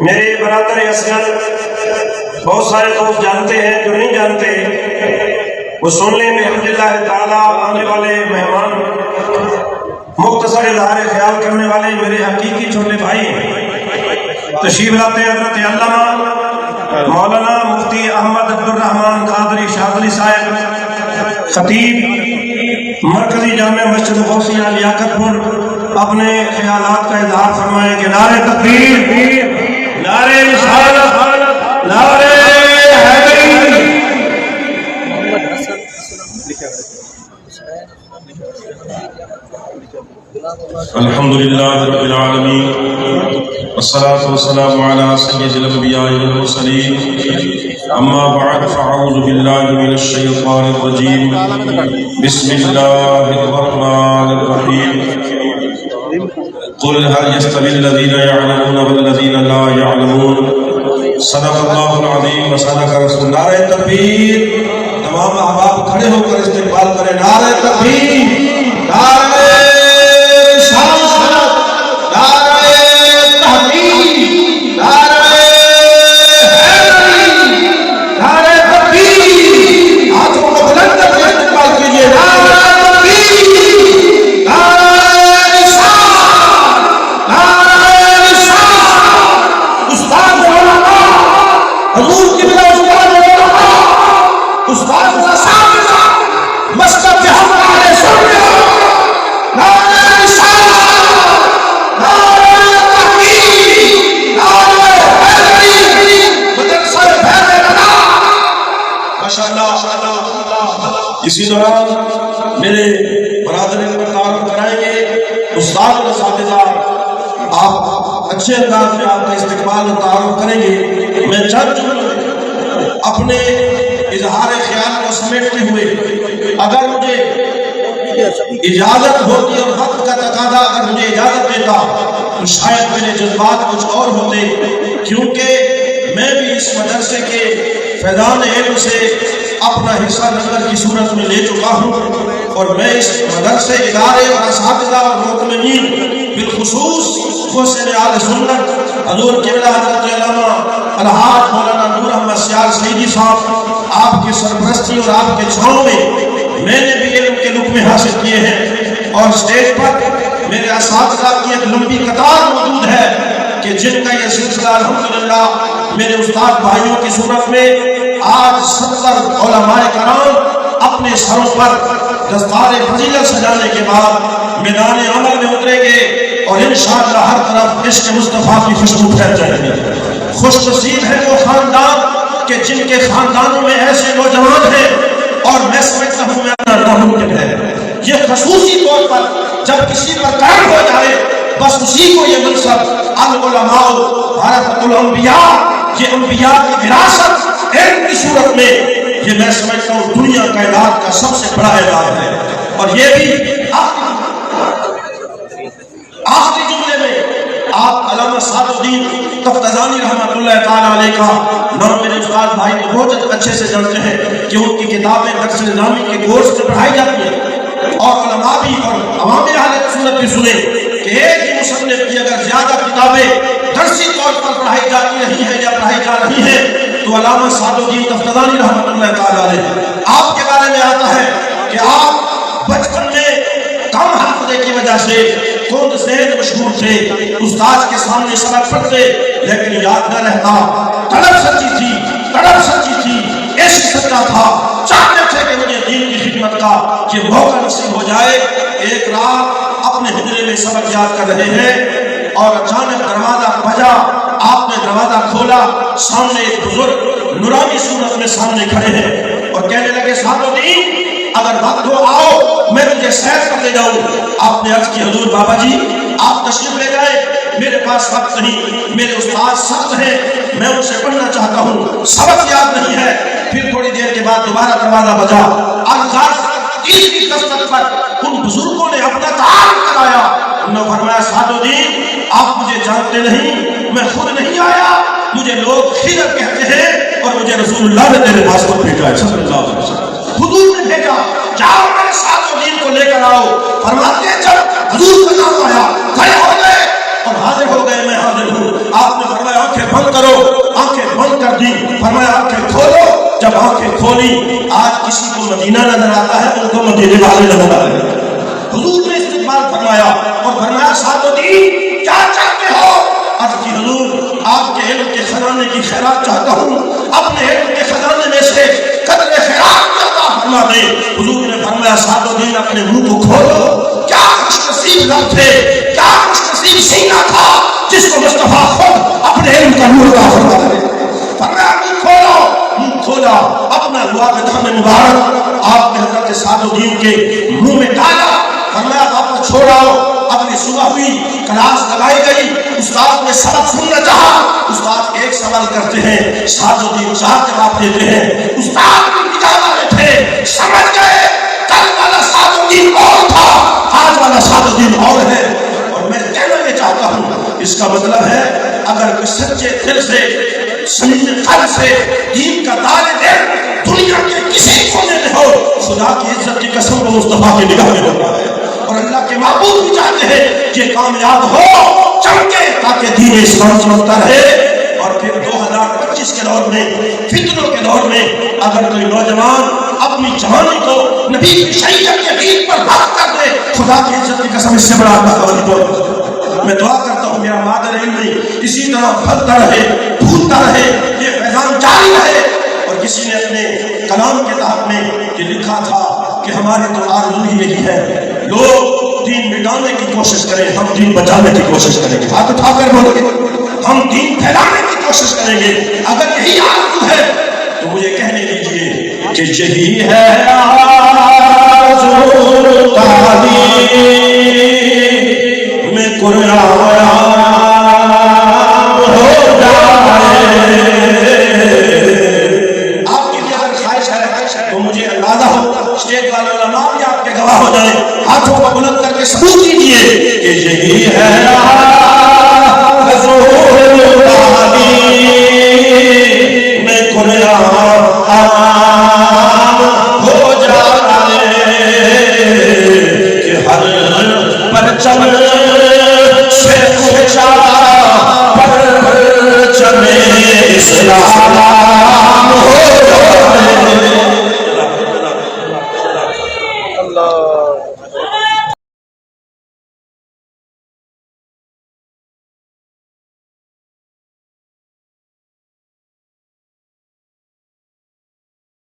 میرے برادر اصغر بہت سارے دوست جانتے ہیں، جو نہیں جانتے وہ سن لیں۔ بحمداللہ تعالی آنے والے مہمان مختصر اظہار خیال کرنے والے میرے حقیقی چھوٹے بھائی ہیں۔ تشریف لاتے ہیں حضرت علامہ مولانا مفتی احمد عبدالرحمن قادری شاذلی صاحب، خطیب مرکزی جامع مسجد غوثیہ لیاقت پور، اپنے خیالات کا اظہار فرمائیں کہ نعرہ تکبیر، نعرہ رسالت، نعرہ حیدری۔ الحمدللہ رب العالمین، والصلاة والسلام علی سید الانبیاء والمرسلین، اما بعد فاعوذ باللہ من الشیطان الرجیم، بسم اللہ الرحمن الرحیم۔ قل هل يستوي الذين يعلمون والذين لا يعلمون، صدق اللہ العظیم وصدق رسول۔ نعرہ تکبیر، تمام احباب کھڑے ہو کر استقبال کریں۔ نعرہ تکبیر، نعرہ اسی دوران میرے برادری پر تعارف کرائیں گے استاد و اساتذہ، آپ اچھے انداز میں آپ کا استقبال و تعارف کریں گے۔ میں چند اپنے اظہار خیال کو سمیٹتے ہوئے، اگر مجھے اجازت ہوتی اور وقت کا تقاضا اگر مجھے اجازت دیتا تو شاید میرے جذبات کچھ اور ہوتے، کیونکہ میں بھی اس مدرسے کے فیضان علم سے اپنا حصہ نظر کی صورت میں لے چکا ہوں، اور میں اس مدرسے ادارے اور اساتذہ اور مؤمنین بالخصوص حسین آل سنت حضور قبلہ حضرت علامہ الحاج مولانا نور احمد سیال سیدی صاحب، آپ کی سرپرستی اور آپ کے چھاؤں میں نے بھی علم کے لقمے حاصل کیے ہیں، اور اسٹیج پر میرے اساتذہ کی ایک لمبی قطار موجود ہے کہ جن کا یہ سلسلہ الحمدللہ میرے استاد بھائیوں کی صورت میں آج 70 علماء کرام اپنے سروں پر دستار فضیلت سجانے کے بعد میدان عمل میں اتریں گے، اور انشاءاللہ ہر طرف عشق مصطفیٰ کی خوشبو پھیل جائے گی۔ خوش نصیب ہے وہ خاندان کہ جن کے خاندانوں میں ایسے نوجوان ہیں، اور میں سمجھتا ہوں میں ناممکن ہے یہ خصوصی طور پر جب کسی پر قائم ہو جائے، بس اسی کو یہ منصب العلماء ورثۃ الانبیاء، یہ انبیاء کی وراثت علم کی صورت میں، یہ میں سمجھتا ہوں دنیا کائنات کا سب سے بڑا اعزاز ہے۔ اور یہ بھی آخری جملے میں آپ علامہ سعد الدین تفتزانی رحمۃ اللہ تعالیٰ علیہ کا نام میرے استاد بھائی کو بہت اچھے سے جانتے ہیں کہ ان کی کتابیں درس نظامی کے کورس میں پڑھائی جاتی ہیں، اور علماء بھی اور عوام اہل سنت بھی سنیں کہ ایک ہی مصنف کی اگر زیادہ کتابیں درسی طور پر پڑھائی جاتی رہی ہیں یا پڑھائی جا رہی ہیں تو علامہ سعد الدین تفتزانی رحمۃ اللہ تعالیٰ علیہ آپ کے بارے میں آتا ہے کہ آپ بچپن میں کم حافظے کی وجہ سے خود ذہن مشہور تھے، استاد کے سامنے سبق پڑھتے لیکن یاد نہ رہتا، طلب سچی تھی، عشق سچا تھا، چاہتے تھے کہ مجھے دین کی خدمت کا یہ موقع نصیب ہو جائے۔ ایک رات اپنے حجرے میں سبق یاد کر رہے ہیں اور اچانک دروازہ بجا، آپ نے دروازہ کھولا، سامنے ایک بزرگ نورانی صورت میں سامنے کھڑے ہیں اور کہنے لگے سعد الدین اگر وقت ہو آؤ میں تجھے سیر کر لے جاؤں۔ آپ نے عرض کی حضور بابا جی آپ تشریف لے جائیں، میرے پاس وقت نہیں، میرے استاد سخت ہیں، میں ان سے پڑھنا چاہتا ہوں، سبق یاد نہیں ہے۔ پھر تھوڑی دیر کے بعد دوبارہ دروازہ بجا، تیسری دستک پر ان بزرگوں نے اپنا تعارف کرایا، انہوں نے فرمایا سعد الدین آپ مجھے جانتے نہیں، میں خود نہیں آیا، مجھے لوگ خضر کہتے ہیں اور مجھے رسول اللہ نے میرے پاس کو بھیجا ہے صلی اللہ علیہ وسلم۔ حضور نے بھیجا جاؤ میرے سعد الدین کو لے کر آؤ۔ فرماتے ہیں جب حضور کا نام آیا کھڑے ہو گئے اور حاضر ہو گئے، میں حاضر ہوں۔ آپ نے فرمایا آنکھیں بند کرو، آنکھیں بند کر دی، فرمایا آنکھیں کھولو، جب آنکھیں کھولی آج کسی کو مدینہ نظر آتا ہے، ان کو مدینے والے نظر آ رہے ہیں۔ حضور نے استقبال فرمایا اور فرمایا سعادتین کیا چاہتے ہو؟ عرض کی حضور آپ کے علم کے خزانے کی خیرات چاہتا ہوں، اپنے علم کے خزانے میں سے قدر خیرات عطا فرما دیں۔ حضور نے فرمایا سعادتین اپنے منہ کو کھولو، کیا خوش نصیب لب تھے، کیا خوش نصیب سینہ تھا جس کو مصطفیٰ خود اپنے علم کا نور عطا فرما دے۔ فرمایا منہ کھولو، منہ کھولا، اپنا لعاب دم مبارک آپ نے حضرت سعادتین کے منہ میں ڈالا، فرمایا واپس چھوڑاؤ۔ اگلی صبح ہوئی، کلاس لگائی گئی، استاد نے سبق سننا چاہا، استاد ایک سوال کرتے ہیں، سعادتین 4 جواب دیتے ہیں۔ استاد بھی نگاہ والے تھے، سمجھ گئے کل والا سعادتین اور تھا، آج والا سعادتین اور ہے۔ اور میں کہنا یہ چاہتا ہوں، اس کا مطلب ہے اگر کوئی سچے دل سے، سنجیدہ قلب سے دین کا طالب علم دنیا کے کسی کونے میں ہو، خدا کی عزت کی قسم کو مصطفیٰ کی نگاہ میں ہوتا ہے۔ اور اللہ کے محبوب بھی چاہتے ہیں کہ کامیاب ہو، چمکے، تاکہ دین اسلام چمکتا رہے۔ اور پھر 2025 کے دور میں، فتنوں کے دور میں اگر کوئی نوجوان اپنی جوانی کو نبی کی شریعت کے دین پر وقف کر دے، خدا کی عزت کی قسم اس سے بڑا اللہ۔ میں دعا کرتا ہوں میرا مادر علم اسی طرح پھلتا رہے، پھولتا رہے، یہ پیغام جاری رہے۔ اور کسی نے اپنے کلام کے تحت میں یہ لکھا تھا کہ ہماری تو آرزو ہی یہی ہے، لوگ دین مٹانے کی کوشش کریں، ہم دین بچانے کی کوشش کریں گے۔ ہاتھ اٹھا کر بولو گے، ہم دین پھیلانے کی کوشش کریں گے۔ اگر یہی آرزو ہے تو مجھے کہنے دیجئے کہ یہی ہے آرزو تعلیم میں قرآن ہو جائے۔ آپ کی بھی اگر خواہش ہے تو مجھے اندازہ ہو، اسٹیج والے علماء بھی آپ کے گواہ ہو جائیں، ہاتھوں کو بلند کر کے ثبوت دیجیے کہ یہی ہے آرزو تعلیم میں قرآن ہو جائے کہ ہر پرچم سے اونچا پرچم اسلام ہو جائے۔ اللہ